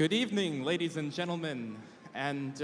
Good evening, ladies and gentlemen, and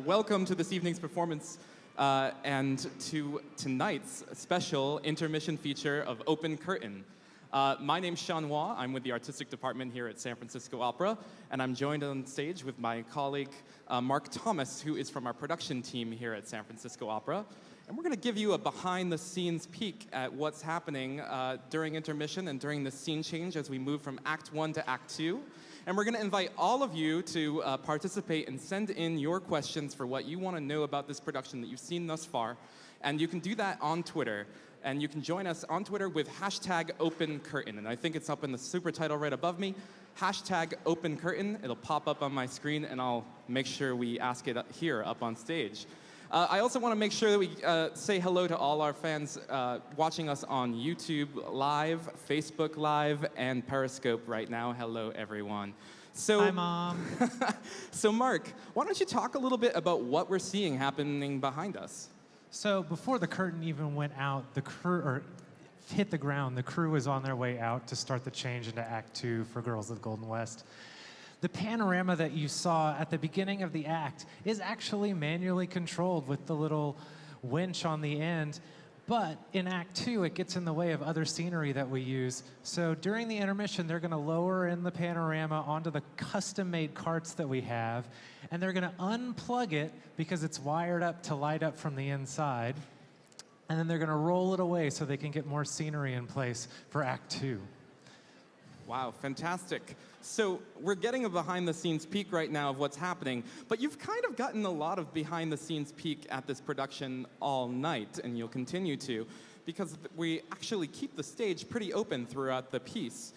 welcome to this evening's performance and to tonight's special intermission feature of Open Curtain. My name's Sean Hua. I'm with the artistic department here at San Francisco Opera, and I'm joined on stage with my colleague Mark Thomas, who is from our production team here at San Francisco Opera. And we're going to give you a behind-the-scenes peek at what's happening during intermission and during the scene change as we move from Act 1 to Act 2. And we're going to invite all of you to participate and send in your questions for what you want to know about this production that you've seen thus far. And you can do that on Twitter. And you can join us on Twitter with hashtag #OpenCurtain. And I think it's up in the super title right above me. Hashtag #OpenCurtain. It'll pop up on my screen, and I'll make sure we ask it here up on stage. I also want to make sure that we say hello to all our fans watching us on YouTube Live, Facebook Live, and Periscope right now. Hello, everyone. So, hi, Mom. So, Mark, why don't you talk a little bit about what we're seeing happening behind us? So before the curtain even went out, the crew, or hit the ground, the crew was on their way out to start the change into Act 2 for Girls of the Golden West. The panorama that you saw at the beginning of the act is actually manually controlled with the little winch on the end, but in Act 2, it gets in the way of other scenery that we use. So during the intermission, they're going to lower in the panorama onto the custom-made carts that we have, and they're going to unplug it because it's wired up to light up from the inside, and then they're going to roll it away so they can get more scenery in place for Act 2. Wow, fantastic. So we're getting a behind-the-scenes peek right now of what's happening, but you've kind of gotten a lot of behind-the-scenes peek at this production all night, and you'll continue to, because we actually keep the stage pretty open throughout the piece.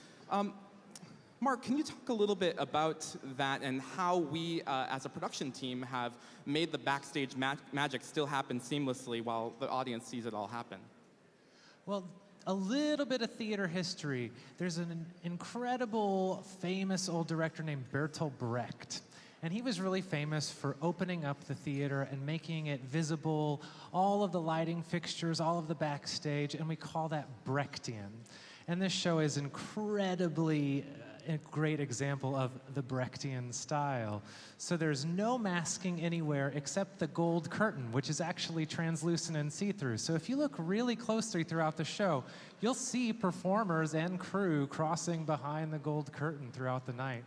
Mark, can you talk a little bit about that and how we, as a production team, have made the backstage magic still happen seamlessly while the audience sees it all happen? Well, a little bit of theater history. There's an incredible, famous old director named Bertolt Brecht. And he was really famous for opening up the theater and making it visible, all of the lighting fixtures, all of the backstage, and we call that Brechtian. And this show is incredibly a great example of the Brechtian style. So there's no masking anywhere except the gold curtain, which is actually translucent and see-through. So if you look really closely throughout the show, you'll see performers and crew crossing behind the gold curtain throughout the night.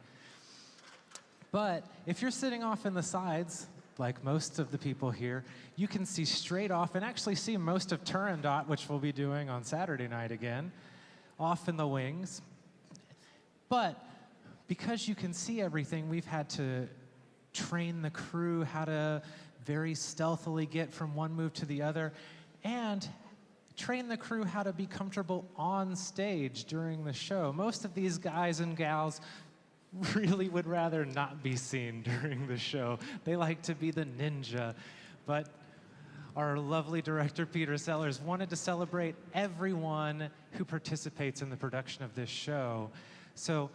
But if you're sitting off in the sides, like most of the people here, you can see straight off and actually see most of Turandot, which we'll be doing on Saturday night again, off in the wings. But because you can see everything, we've had to train the crew how to very stealthily get from one move to the other, and train the crew how to be comfortable on stage during the show. Most of these guys and gals really would rather not be seen during the show. They like to be the ninja. But our lovely director, Peter Sellers, wanted to celebrate everyone who participates in the production of this show. So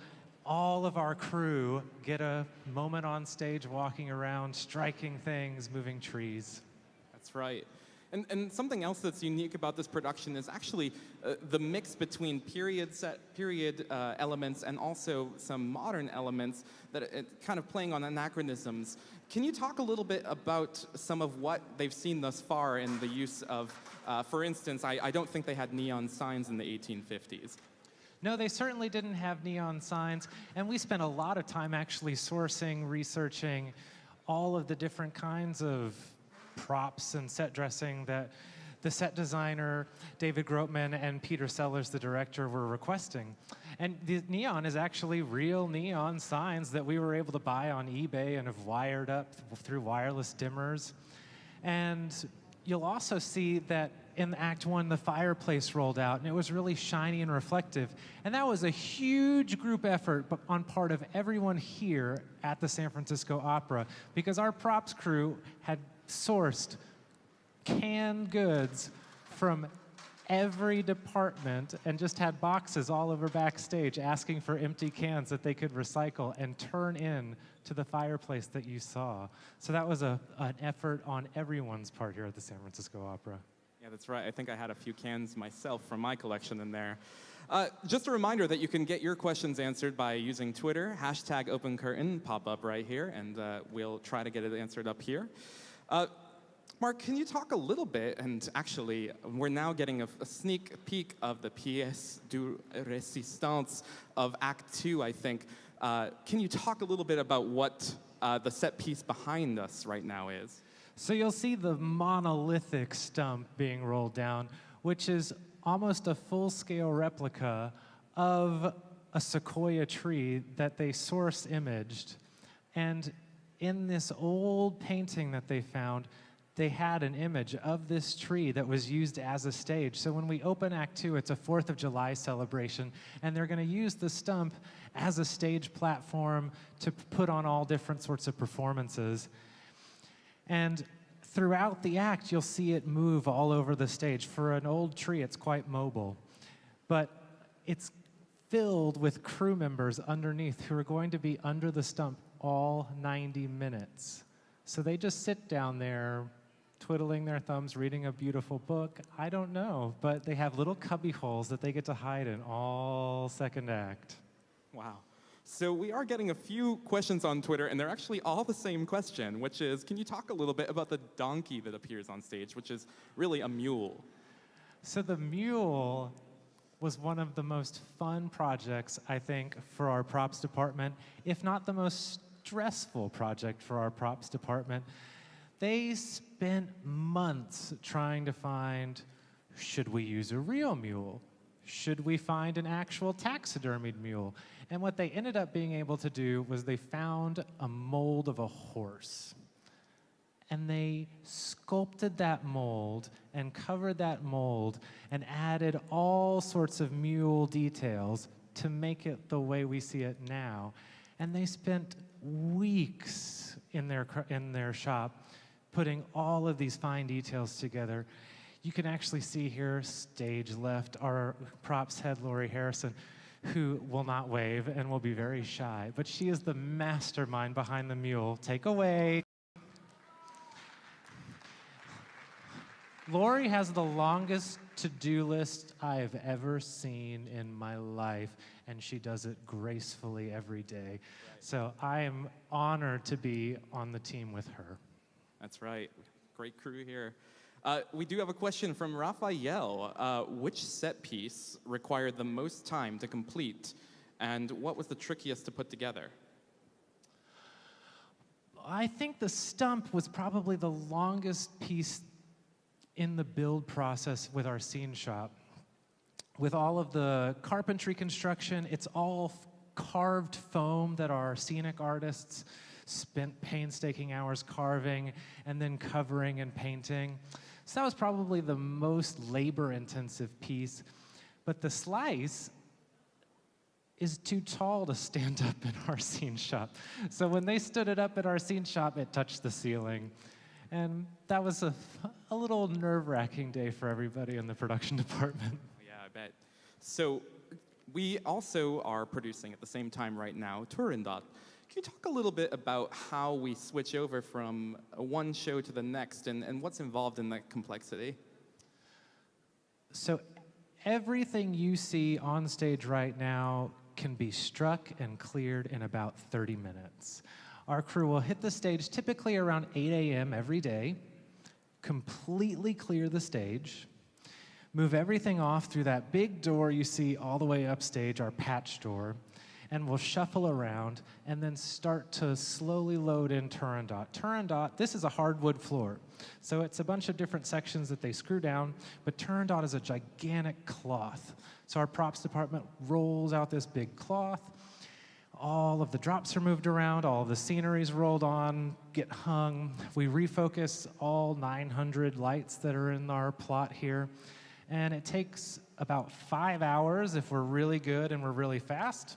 all of our crew get a moment on stage walking around, striking things, moving trees. That's right. And something else that's unique about this production is actually the mix between period elements and also some modern elements that kind of playing on anachronisms. Can you talk a little bit about some of what they've seen thus far in the use of, for instance, I don't think they had neon signs in the 1850s. No, they certainly didn't have neon signs, and we spent a lot of time actually sourcing, researching all of the different kinds of props and set dressing that the set designer, David Grotman, and Peter Sellers, the director, were requesting. And the neon is actually real neon signs that we were able to buy on eBay and have wired up through wireless dimmers. And you'll also see that in Act 1, the fireplace rolled out, and it was really shiny and reflective. And that was a huge group effort on part of everyone here at the San Francisco Opera, because our props crew had sourced canned goods from every department and just had boxes all over backstage asking for empty cans that they could recycle and turn in to the fireplace that you saw. So that was an effort on everyone's part here at the San Francisco Opera. Yeah, that's right. I think I had a few cans myself from my collection in there. Just a reminder that you can get your questions answered by using Twitter, #OpenCurtain, pop up right here, and we'll try to get it answered up here. Mark, can you talk a little bit, and actually, we're now getting a sneak peek of the pièce de résistance of Act 2, I think. Can you talk a little bit about what the set piece behind us right now is? So you'll see the monolithic stump being rolled down, which is almost a full-scale replica of a sequoia tree that they source imaged. And in this old painting that they found, they had an image of this tree that was used as a stage. So when we open Act 2, it's a 4th of July celebration, and they're going to use the stump as a stage platform to put on all different sorts of performances. And throughout the act, you'll see it move all over the stage. For an old tree, it's quite mobile. But it's filled with crew members underneath who are going to be under the stump all 90 minutes. So they just sit down there, twiddling their thumbs, reading a beautiful book. I don't know, but they have little cubby holes that they get to hide in all second act. Wow. So we are getting a few questions on Twitter, and they're actually all the same question, which is, can you talk a little bit about the donkey that appears on stage, which is really a mule? So the mule was one of the most fun projects, I think, for our props department, if not the most stressful project for our props department. They spent months trying to find, should we use a real mule? Should we find an actual taxidermied mule? And what they ended up being able to do was they found a mold of a horse. And they sculpted that mold and covered that mold and added all sorts of mule details to make it the way we see it now. And they spent weeks in their shop putting all of these fine details together. You can actually see here, stage left, our props head, Lori Harrison, who will not wave and will be very shy, but she is the mastermind behind the mule. Take away. Lori has the longest to-do list I've ever seen in my life, and she does it gracefully every day. Right. So I am honored to be on the team with her. That's right. Great crew here. We do have a question from Raphael. Which set piece required the most time to complete, and what was the trickiest to put together? I think the stump was probably the longest piece in the build process with our scene shop. With all of the carpentry construction, it's all carved foam that our scenic artists spent painstaking hours carving and then covering and painting. So that was probably the most labor-intensive piece. But the slice is too tall to stand up in our scene shop. So when they stood it up at our scene shop, it touched the ceiling. And that was a little nerve-wracking day for everybody in the production department. Yeah, I bet. So we also are producing at the same time right now Turandot. Can you talk a little bit about how we switch over from one show to the next and what's involved in that complexity? So everything you see on stage right now can be struck and cleared in about 30 minutes. Our crew will hit the stage typically around 8 a.m. every day, completely clear the stage, move everything off through that big door you see all the way upstage, our patch door, and we'll shuffle around and then start to slowly load in Turandot. Turandot, this is a hardwood floor. So it's a bunch of different sections that they screw down, but Turandot is a gigantic cloth. So our props department rolls out this big cloth. All of the drops are moved around, all of the scenery's rolled on, get hung. We refocus all 900 lights that are in our plot here. And it takes about 5 hours if we're really good and we're really fast.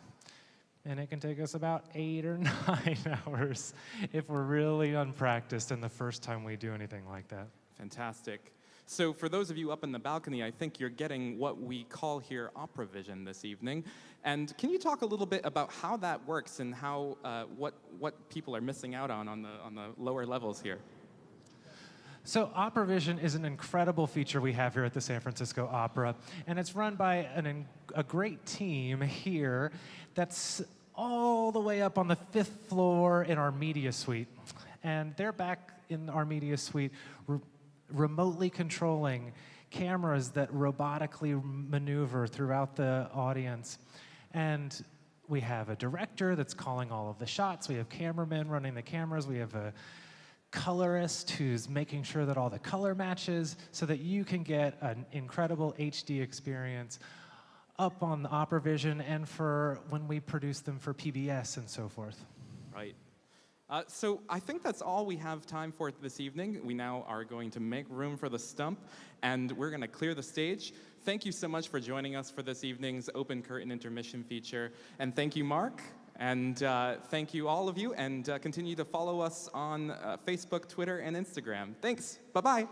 And it can take us about 8 or 9 hours if we're really unpracticed and the first time we do anything like that. Fantastic. So for those of you up in the balcony, I think you're getting what we call here opera vision this evening. And can you talk a little bit about how that works and how what people are missing out on the lower levels here? So OperaVision is an incredible feature we have here at the San Francisco Opera, and it's run by a great team here that's all the way up on the 5th floor in our media suite. And they're back in our media suite remotely controlling cameras that robotically maneuver throughout the audience. And we have a director that's calling all of the shots. We have cameramen running the cameras. We have a colorist who's making sure that all the color matches so that you can get an incredible HD experience up on the OperaVision and for when we produce them for PBS and so forth. Right. So I think that's all we have time for this evening. We now are going to make room for the stump, and we're going to clear the stage. Thank you so much for joining us for this evening's Open Curtain Intermission feature. And thank you, Mark. And thank you, all of you. And continue to follow us on Facebook, Twitter, and Instagram. Thanks. Bye-bye.